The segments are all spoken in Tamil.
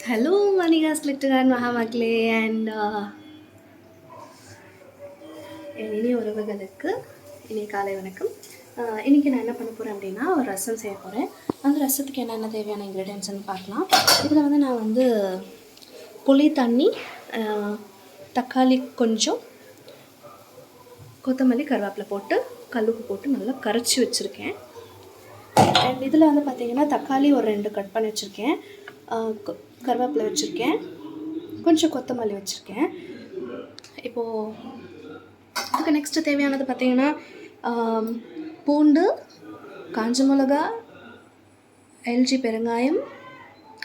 Hello, Manigas Glitter and Mahamakle and இனி உறவுகளுக்கு இனி காலை வணக்கம். இன்றைக்கி நான் என்ன பண்ண போகிறேன் அப்படின்னா ஒரு ரசம் செய்ய போகிறேன். அந்த ரசத்துக்கு என்னென்ன தேவையான இன்க்ரீடியன்ட்ஸ்னு பார்க்கலாம். இதில் வந்து நான் வந்து புளி தண்ணி, தக்காளி கொஞ்சம், கொத்தமல்லி, கருவேப்பிலை போட்டு கல்லுப்பு போட்டு நல்லா கரைச்சி வச்சுருக்கேன். அண்ட் இதில் வந்து பார்த்திங்கன்னா தக்காளி ஒரு 2 கட் பண்ணி வச்சுருக்கேன், கருவேப்பிலை வச்சுருக்கேன், கொஞ்சம் கொத்தமல்லி வச்சுருக்கேன். இப்போது அதுக்கு நெக்ஸ்ட்டு தேவையானது பார்த்திங்கன்னா பூண்டு, காஞ்ச மிளகா, எல்ஜி பெருங்காயம்,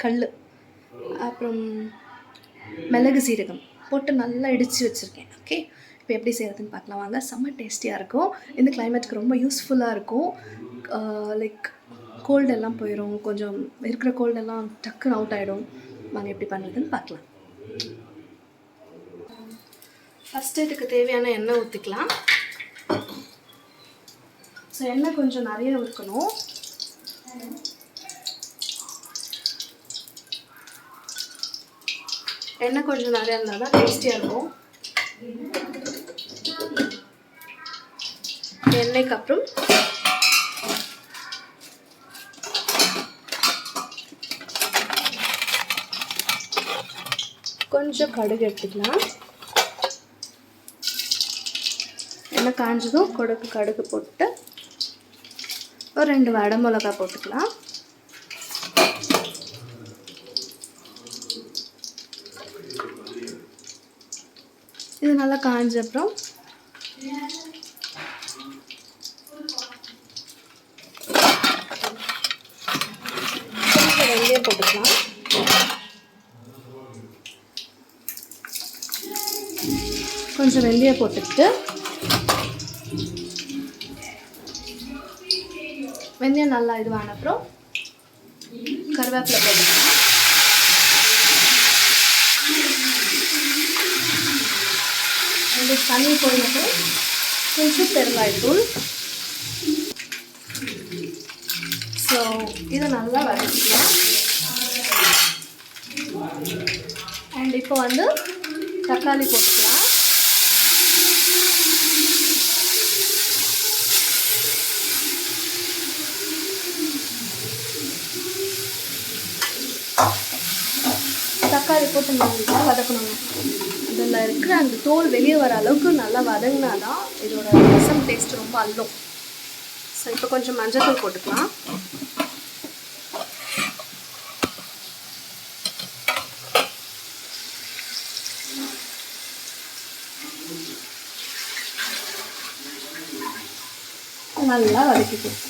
கல், அப்புறம் மிளகு சீரகம் போட்டு நல்லா இடித்து வச்சுருக்கேன். ஓகே, இப்போ எப்படி செய்கிறதுன்னு பார்க்கலாம் வாங்க. செம்ம டேஸ்டியாக இருக்கும். இந்த கிளைமேட்டுக்கு ரொம்ப யூஸ்ஃபுல்லாக இருக்கும். லைக் கோல்டெல்லாம் போயிடும், கொஞ்சம் இருக்கிற கோல்டெல்லாம் டக்குன்னு அவுட் ஆகிடும். வாங்க எப்படி பண்ணுறதுன்னு பார்க்கலாம். ஃபஸ்ட்டு இதுக்கு தேவையான எண்ணெய் ஊற்றிக்கலாம். ஸோ எண்ணெய் கொஞ்சம் நிறைய ஊற்றணும். எண்ணெய் கொஞ்சம் நிறையா இருந்தால் தான் டேஸ்டியாக இருக்கும். எண்ணெய்க்கு அப்புறம் கொஞ்சம் கடுகு எடுத்துக்கலாம். எண்ணெய் காஞ்சதும் கடுகு போட்டு ஒரு 2 வடை மிளகா போட்டுக்கலாம். இது நல்லா காஞ்ச அப்புறம் கொஞ்சம் வெந்தயம் போட்டுக்கலாம். கொஞ்சம் வெந்தயம் போட்டுட்டு வெந்தயம் நல்லா இதுவான அப்புறம் கருவேப்பிலை போட்டுக்கலாம். இந்த தண்ணி போயிட்டு கொஞ்சம் பெருங்காயத்தூள். ஸோ இதை நல்லா வதக்கிக்கலாம். அண்ட் இப்போ வந்து தக்காளி போட்டுக்கலாம். தக்காளி போட்டு நல்லா வதக்கணுங்க. அதில் இருக்கிற அந்த தோல் வெளியே வர அளவுக்கு நல்லா வதங்கினா தான் இதோட ரசம் டேஸ்ட் ரொம்ப அல்லும். ஸோ இப்போ கொஞ்சம் மஞ்சள் போட்டுக்கலாம். நல்லா வதக்கிக்கலாம்.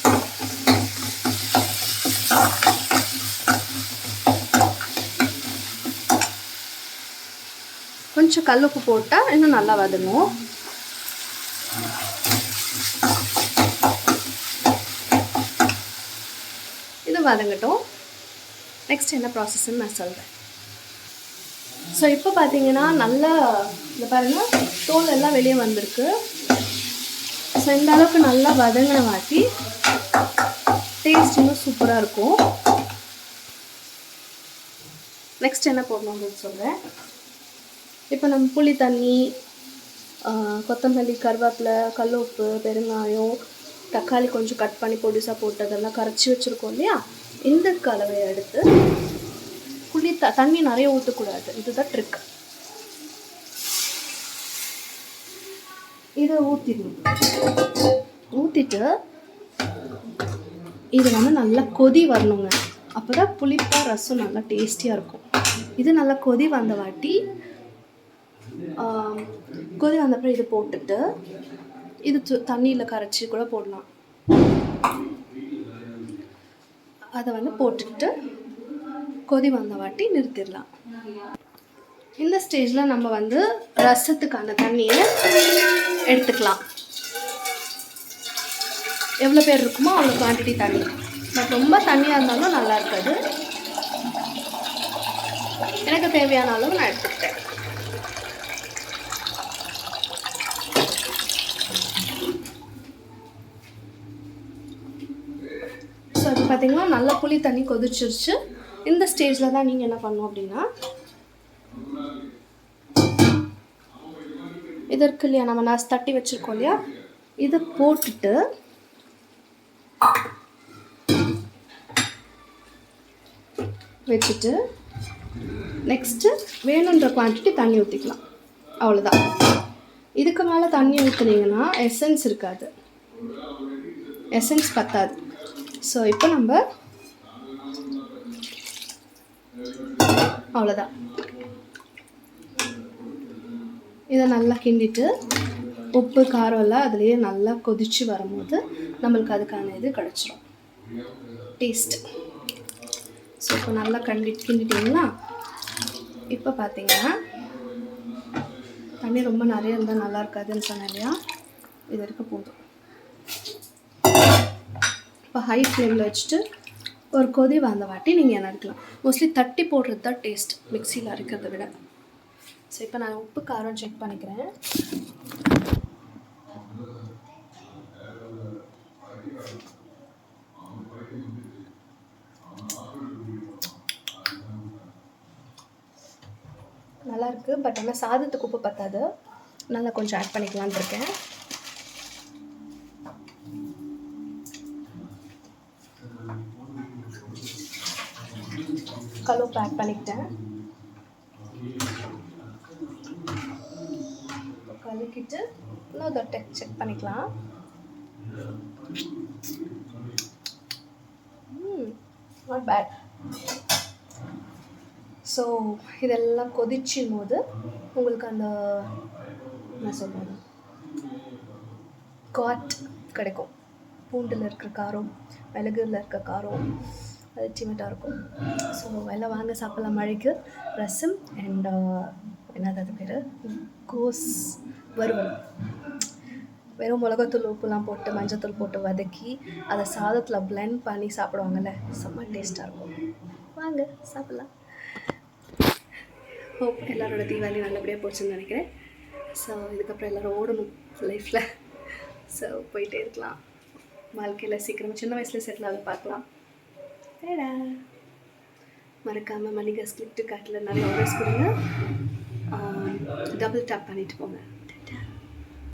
கொஞ்சம் கல்லுப்பு போட்டால் இன்னும் நல்லா வதங்கும். இது வதங்கட்டும். நெக்ஸ்ட் என்ன ப்ராசஸ்ன்னு நான் சொல்கிறேன். ஸோ இப்போ பார்த்தீங்கன்னா நல்லா இந்த பாருங்கள் தோல் எல்லாம் வெளியே வந்திருக்கு. ஸோ இந்த அளவுக்கு நல்லா வதங்கின வாட்டி டேஸ்ட் இன்னும் சூப்பராக இருக்கும். நெக்ஸ்ட் என்ன போடணும் அப்படின்னு சொல்கிறேன். இப்போ நம்ம புளி தண்ணி, கொத்தமல்லி, கருவேப்பிலை, கல்லுப்பு, பெருங்காயம், தக்காளி கொஞ்சம் கட் பண்ணி பொடிசாக போட்டு அதெல்லாம் கரைச்சி வச்சுருக்கோம் இல்லையா, இந்த கலவையை எடுத்து தண்ணி நிறைய ஊற்றக்கூடாது, இதுதான் ட்ரிக். இதை ஊற்றிட்டு இது வந்து நல்லா கொதி வரணுங்க. அப்போ தான் புளிப்பாக ரசம் நல்லா டேஸ்டியாக இருக்கும். இது நல்லா கொதி வந்த வாட்டி கொதி வந்தப்பறம் இது போட்டுட்டு இது தண்ணியில் கரைச்சி கூட போடலாம். அதை வந்து போட்டுட்டு கொதி வந்த வாட்டி நிறுத்திடலாம். இந்த ஸ்டேஜில் நம்ம வந்து ரசத்துக்கான தண்ணியை எடுத்துக்கலாம். எவ்வளோ பேர் இருக்குமோ அவ்வளோ குவான்டிட்டி தண்ணி. பட் ரொம்ப தண்ணியாக இருந்தாலும் நல்லா இருக்காது. எனக்கு தேவையான அளவு நான் எடுத்துக்கிட்டேன். ஸோ அது பார்த்திங்கன்னா நல்லா புளி தண்ணி கொதிச்சிருச்சு. இந்த ஸ்டேஜில் தான் நீங்கள் என்ன பண்ணணும் அப்படின்னா, இது இருக்கு இல்லையா, நம்ம நான் தட்டி வச்சுருக்கோம் இல்லையா, இதை போட்டுட்டு வச்சுட்டு நெக்ஸ்ட்டு வேணுன்ற குவான்டிட்டி தண்ணி ஊற்றிக்கலாம். அவ்வளோதான். இதுக்கு மேலே தண்ணி ஊற்றுனீங்கன்னா எசன்ஸ் இருக்காது, எசன்ஸ் பத்தாது. ஸோ இப்போ நம்ம அவ்வளோதான். இதை நல்லா கிண்டிட்டு உப்பு காரம் எல்லாம் அதுலேயே நல்லா கொதித்து வரும்போது நம்மளுக்கு அதுக்கான இது கிடச்சிரும், டேஸ்ட்டு. ஸோ இப்போ நல்லா கிண்டிட்டிங்களா? இப்போ பார்த்தீங்கன்னா தண்ணி ரொம்ப நிறைய இருந்தால் நல்லா இருக்காதுன்னு சொன்னேன் இல்லையா, இது வரைக்கும் போதும். இப்போ ஹை ஃப்ளேமில் வச்சுட்டு ஒரு கொதி வந்த வாட்டி நீங்கள் என்ன எடுக்கலாம். மோஸ்ட்லி தட்டி போடுறது தான் டேஸ்ட், மிக்சியில் அரைக்கிறத விட. ஸோ இப்போ நான் உப்பு காரம் செக் பண்ணிக்கிறேன். நல்லா இருக்குது, பட் ஆனால் சாதத்துக்கு உப்பு பத்தாது, நல்லா கொஞ்சம் ஆட் பண்ணிக்கலான்னு இருக்கேன். கல்லுப்பு ஆட் பண்ணிக்கிட்டேன். கலக்கிட்டு இன்னும் தொட்டை செக் பண்ணிக்கலாம். Not bad. ஸோ இதெல்லாம் கொதிச்சும் போது உங்களுக்கு அந்த என்ன சொல்கிறது, காட் கிடைக்கும். பூண்டில் இருக்கிற காரம், மிளகுல இருக்க காரம் அல்டிமேட்டாக இருக்கும். ஸோ எல்லாம் வாங்க சாப்பிட்லாம். மழைக்கு ரசம் அண்ட் என்னது அது பேர், கோஸ் வறுவல். வெறும் மிளகாத்தூள் உப்புலாம் போட்டு மஞ்சத்தூள் போட்டு வதக்கி அதை சாதத்தில் பிளெண்ட் பண்ணி சாப்பிடுவாங்கள்ல, செம்ம டேஸ்ட்டாக இருக்கும். வாங்க சாப்பிட்லாம். ஹோப் எல்லாரோட தீபாவளி நல்லபடியாக போச்சுன்னு நினைக்கிறேன். ஸோ இதுக்கப்புறம் எல்லோரும் ஓடணும் லைஃப்பில். ஸோ போயிட்டே இருக்கலாம், வாழ்க்கையில் சீக்கிரமாக சின்ன வயசில் செட்டில் ஆக பார்க்கலாம். ஏடா மறக்காமல் மல்லிகா ஸ்கிரிப்ட் காட்டில் நிறைய ஆர்டர்ஸ் கொடுங்க, டபுள் டேப் பண்ணிவிட்டு போங்க.